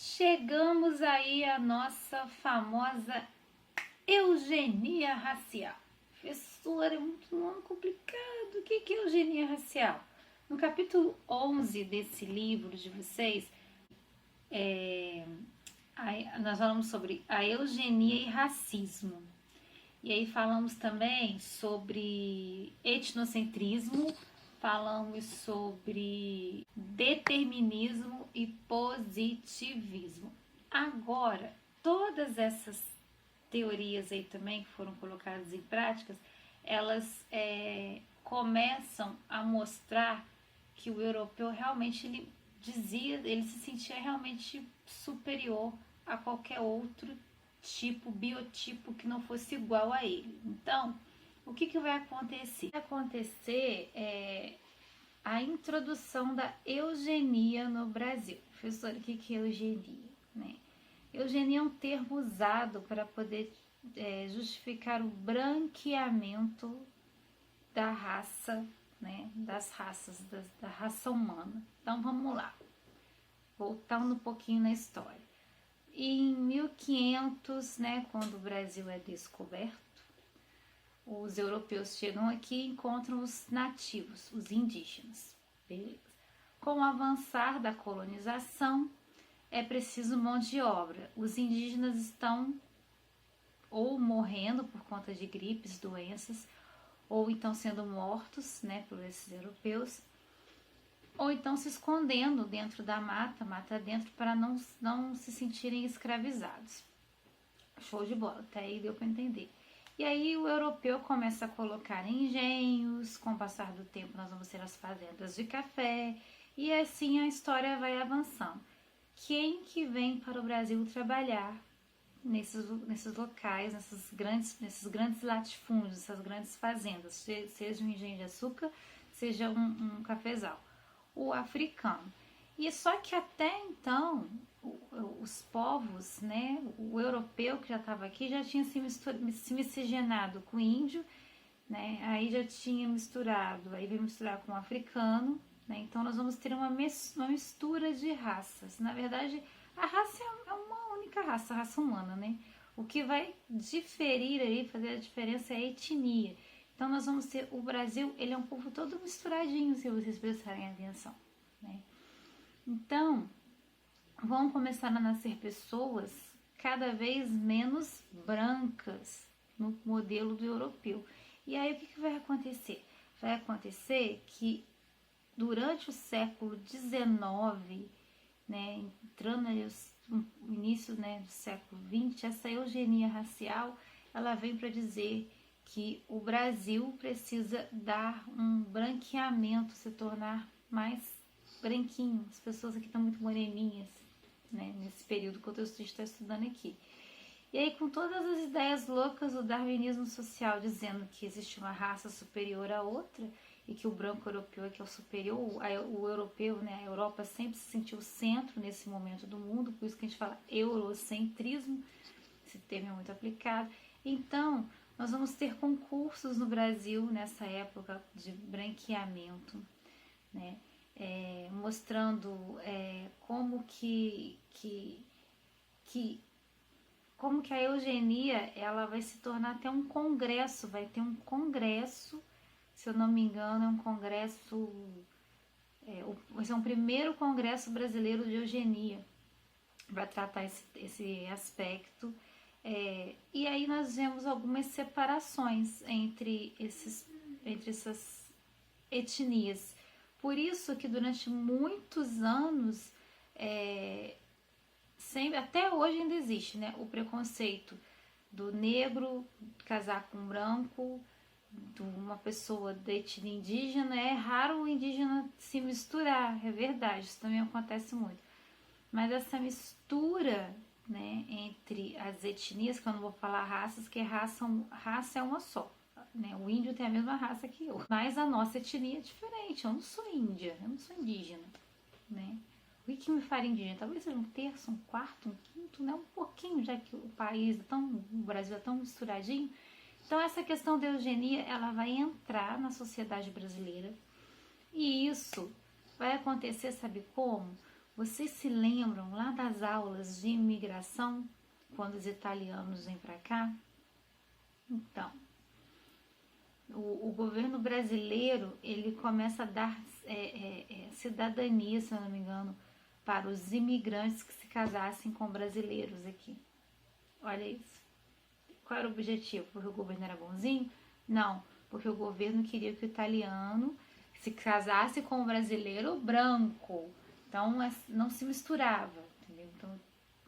Chegamos aí à nossa famosa eugenia racial. Professora, é muito nome complicado. O que é eugenia racial? No capítulo 11 desse livro de vocês, nós falamos sobre a eugenia e racismo. E aí falamos também sobre etnocentrismo, falamos sobre determinismo e positivismo. Agora, todas essas teorias aí também que foram colocadas em práticas, elas começam a mostrar que o europeu realmente ele se sentia realmente superior a qualquer outro biotipo que não fosse igual a ele. Então, o que vai acontecer? Vai acontecer a introdução da eugenia no Brasil. Professora, o que é eugenia? Né? Eugenia é um termo usado para poder justificar o branqueamento da raça, né? Das raças, da raça humana. Então, vamos lá. Voltando um pouquinho na história. Em 1500, né, quando o Brasil é descoberto, os europeus chegam aqui e encontram os nativos, os indígenas. Beleza. Com o avançar da colonização, é preciso mão de obra. Os indígenas estão ou morrendo por conta de gripes, doenças, ou então sendo mortos, né, por esses europeus, ou então se escondendo dentro da mata dentro, para não se sentirem escravizados. Show de bola, até aí deu para entender. E aí o europeu começa a colocar engenhos, com o passar do tempo nós vamos ter as fazendas de café, e assim a história vai avançando. Quem que vem para o Brasil trabalhar nesses locais, nesses grandes latifúndios, essas grandes fazendas, seja um engenho de açúcar, seja um cafezal? O africano. E só que até então os povos, né, o europeu que já estava aqui já tinha se miscigenado com o índio, né, aí já tinha misturado, aí veio misturar com o africano, né, então nós vamos ter uma mistura de raças. Na verdade, a raça é uma única raça, a raça humana, né? O que vai diferir aí, fazer a diferença é a etnia. Então nós vamos ter, o Brasil, ele é um povo todo misturadinho, se vocês prestarem atenção, né? Então, vão começar a nascer pessoas cada vez menos brancas no modelo do europeu. E aí o que vai acontecer? Vai acontecer que durante o século XIX, né, entrando ali no início, né, do século XX, essa eugenia racial, ela vem para dizer que o Brasil precisa dar um branqueamento, se tornar mais branquinho. As pessoas aqui estão muito moreninhas, né, nesse período que o está estudando aqui. E aí, com todas as ideias loucas do darwinismo social, dizendo que existe uma raça superior à outra e que o branco europeu é que é o superior, o europeu, né, a Europa sempre se sentiu o centro nesse momento do mundo, por isso que a gente fala eurocentrismo, esse termo é muito aplicado. Então, nós vamos ter concursos no Brasil nessa época de branqueamento, né? Mostrando como que a eugenia ela vai se tornar até um congresso, vai ter um congresso, se eu não me engano, é um congresso, vai ser um primeiro congresso brasileiro de eugenia, para tratar esse aspecto. E aí nós vemos algumas separações entre essas etnias. Por isso que durante muitos anos, sempre, até hoje ainda existe, né, o preconceito do negro casar com um branco, de uma pessoa da etnia indígena. É raro o indígena se misturar, é verdade, isso também acontece muito. Mas essa mistura, né, entre as etnias, que eu não vou falar raças, que raça é uma só, né? O índio tem a mesma raça que eu, mas a nossa etnia é diferente. Eu não sou índia, eu não sou indígena, né? O que me faria indígena? Talvez seja um terço, um quarto, um quinto, né? Um pouquinho, já que o Brasil é tão misturadinho. Então essa questão da eugenia, ela vai entrar na sociedade brasileira, e isso vai acontecer, sabe como? Vocês se lembram lá das aulas de imigração, quando os italianos vêm para cá? Então, o governo brasileiro, ele começa a dar cidadania, se eu não me engano, para os imigrantes que se casassem com brasileiros aqui. Olha isso. Qual era o objetivo? Porque o governo era bonzinho? Não, porque o governo queria que o italiano se casasse com o brasileiro branco. Então, não se misturava, entendeu?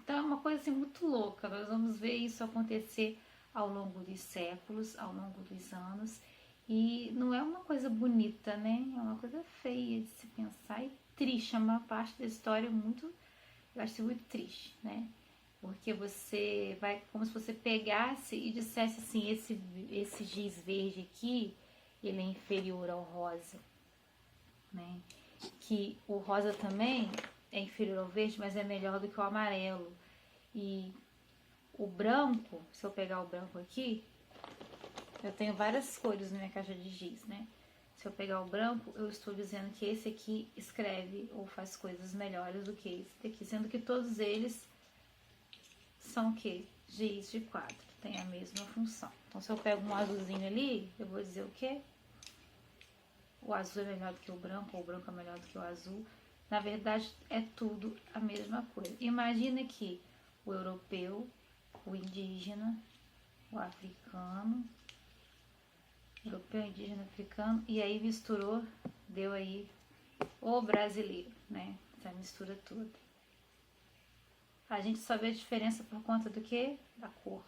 Então é uma coisa assim, muito louca. Nós vamos ver isso acontecer ao longo dos séculos, ao longo dos anos. E não é uma coisa bonita, né? É uma coisa feia de se pensar e triste. É uma parte da história muito, eu acho muito triste, né? Porque você vai, como se você pegasse e dissesse assim, esse giz verde aqui, ele é inferior ao rosa, né? Que o rosa também é inferior ao verde, mas é melhor do que o amarelo. E o branco, se eu pegar o branco aqui, eu tenho várias cores na minha caixa de giz, né? Se eu pegar o branco, eu estou dizendo que esse aqui escreve ou faz coisas melhores do que esse daqui, sendo que todos eles são o quê? Giz de quadro, tem a mesma função. Então, se eu pego um azulzinho ali, eu vou dizer o quê? O azul é melhor do que o branco, ou o branco é melhor do que o azul. Na verdade, é tudo a mesma coisa. Imagina que o europeu, o indígena, o africano, europeu, indígena, africano, e aí misturou, deu aí o brasileiro, né? Essa mistura toda. A gente só vê a diferença por conta do quê? Da cor.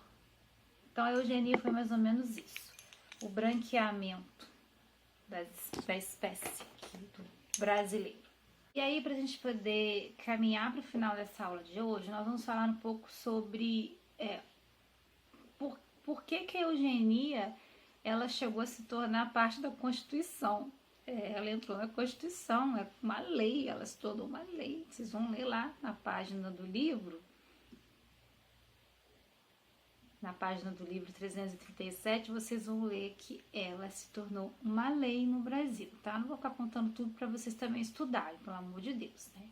Então a eugenia foi mais ou menos isso. O branqueamento da espécie aqui do brasileiro. E aí, para a gente poder caminhar para o final dessa aula de hoje, nós vamos falar um pouco sobre por que a eugenia ela chegou a se tornar parte da Constituição. Ela entrou na Constituição, é uma lei, ela se tornou uma lei. Vocês vão ler lá na página do livro, na página do livro 337, vocês vão ler que ela se tornou uma lei no Brasil, tá? Não vou ficar contando tudo para vocês também estudarem, pelo amor de Deus, né?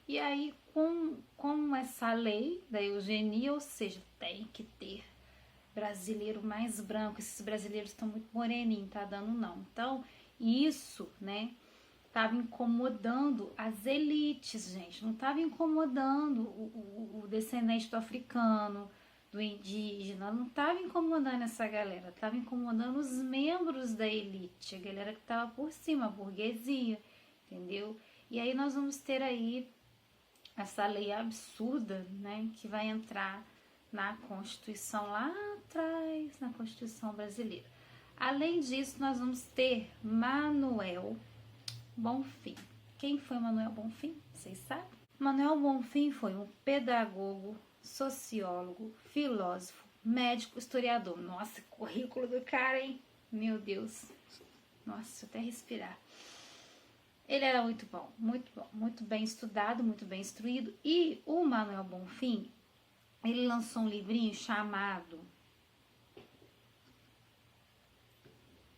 E aí, com essa lei da eugenia, ou seja, tem que ter brasileiro mais branco, esses brasileiros estão muito moreninhos, tá dando não. Então, isso, né, tava incomodando as elites, gente, não tava incomodando o descendente do africano, do indígena, não tava incomodando essa galera, tava incomodando os membros da elite, a galera que tava por cima, a burguesia, entendeu? E aí nós vamos ter aí essa lei absurda, né, que vai entrar na Constituição lá atrás, na Constituição brasileira. Além disso, nós vamos ter Manuel Bonfim. Quem foi Manuel Bonfim? Vocês sabem? Manuel Bonfim foi um pedagogo, sociólogo, filósofo, médico, historiador. Nossa, currículo do cara, hein? Meu Deus. Nossa, até respirar. Ele era muito bom, muito bem estudado, muito bem instruído. E o Manuel Bonfim, ele lançou um livrinho chamado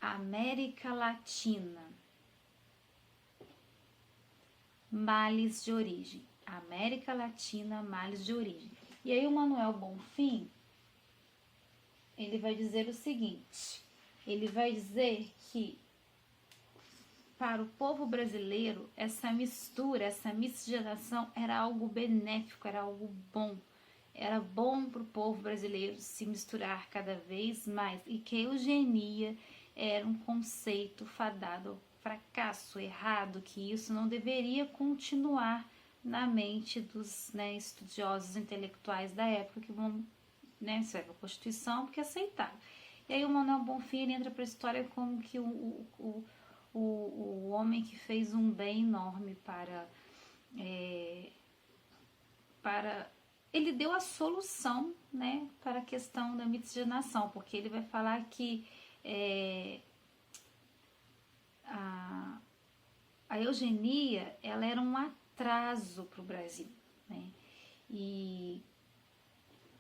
América Latina, Males de Origem. América Latina, Males de Origem. E aí o Manuel Bonfim, ele vai dizer o seguinte, ele vai dizer que para o povo brasileiro, essa mistura, essa miscigenação era algo benéfico, era algo bom. Era bom para o povo brasileiro se misturar cada vez mais e que a eugenia era um conceito fadado ao fracasso, errado, que isso não deveria continuar na mente dos, né, estudiosos intelectuais da época que vão, né, escrever a Constituição porque aceitaram. E aí o Manuel Bonfim ele entra para a história como que o homem que fez um bem enorme para ele deu a solução, né, para a questão da miscigenação, porque ele vai falar que a eugenia ela era um atraso para o Brasil, né, e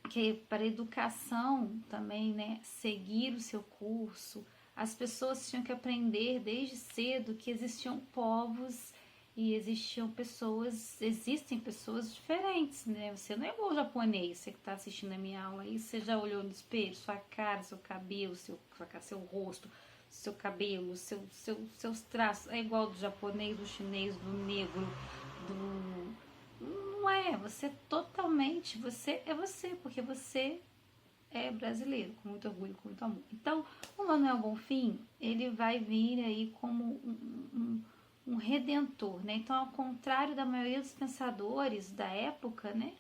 que para a educação também, né, seguir o seu curso, as pessoas tinham que aprender desde cedo que existiam povos e existem pessoas diferentes, né? Você não é igual ao japonês, você que está assistindo a minha aula aí, você já olhou no espelho, sua cara, seu cabelo, seu rosto, seu cabelo, seus traços, é igual do japonês, do chinês, do negro, do... Não é, você totalmente, você é você, porque você é brasileiro, com muito orgulho, com muito amor. Então, o Manuel Bonfim, ele vai vir aí como um redentor, né? Então, ao contrário da maioria dos pensadores da época, né?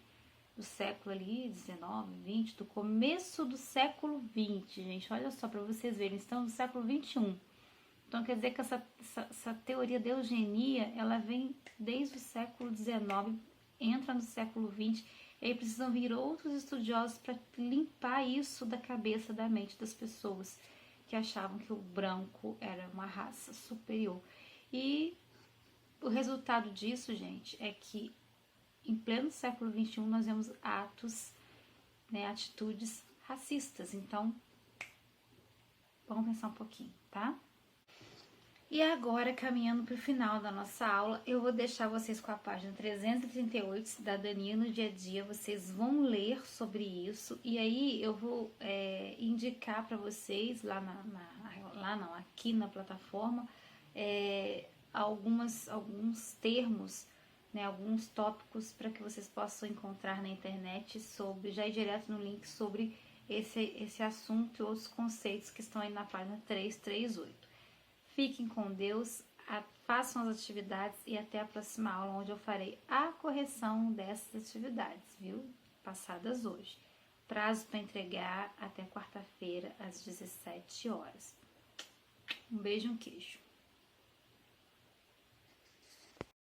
Do século ali, 19, 20, do começo do século 20, gente, olha só para vocês verem, estamos no século 21. Então, quer dizer que essa teoria da eugenia, ela vem desde o século 19, entra no século 20, e aí precisam vir outros estudiosos para limpar isso da cabeça, da mente das pessoas que achavam que o branco era uma raça superior. E o resultado disso, gente, é que em pleno século XXI nós vemos atos, né, atitudes racistas. Então, vamos pensar um pouquinho, tá? E agora, caminhando para o final da nossa aula, eu vou deixar vocês com a página 338, Cidadania no Dia a Dia. Vocês vão ler sobre isso e aí eu vou indicar para vocês aqui na plataforma alguns termos, né, alguns tópicos para que vocês possam encontrar na internet sobre, já ir direto no link sobre esse assunto e outros conceitos que estão aí na página 338. Fiquem com Deus, façam as atividades e até a próxima aula, onde eu farei a correção dessas atividades, viu? Passadas hoje. Prazo para entregar até quarta-feira, às 17 horas. Um beijo e um queijo.